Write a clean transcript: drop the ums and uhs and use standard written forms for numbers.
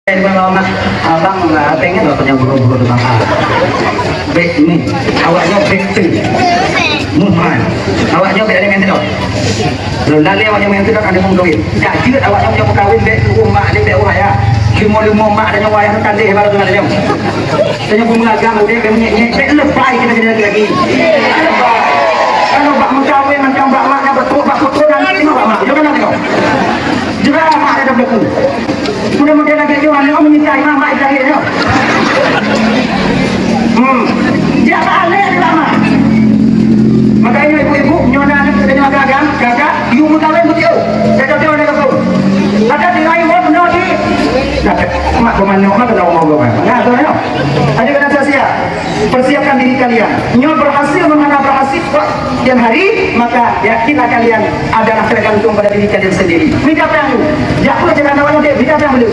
Mama, abang pengen loh punya buru-buru dengan baik ini, awaknya baik muman, awaknya beda dengan itu. Lalu nanti awaknya main itu kan dia mau kawin. Jadi awaknya punya kawin baik rumah dia baik waya. Lima mak dan wayah kan dia baru dengan dia. Tanya pun mengagang dia kayak lebay kita jadi lagi. Kalau bak kawin macam bak maknya betul bak betul nanti tengok bak mak. Jangan nanti kau. Juga mak ada betul. Mudah-mudahan lagi orang yang menyintai mama Ibrahim. Dia balik di lama. Makanya ibu-ibu nyonya dengan agak kakak, you mutawin betul. Saya tahu dia kau. Ada di lain orang benar di. Mak pemanu mak kena ngomong apa? Nah, tahu ya. Ada kena sia-sia. Persiapkan diri kalian. Nyonya berhasil menghadap berhasil dan hari, maka yakinlah kalian adalah tergantung pada diri kalian sendiri. Minta apa yang lu? Jatuh jangan awalnya dia minta apa yang lu?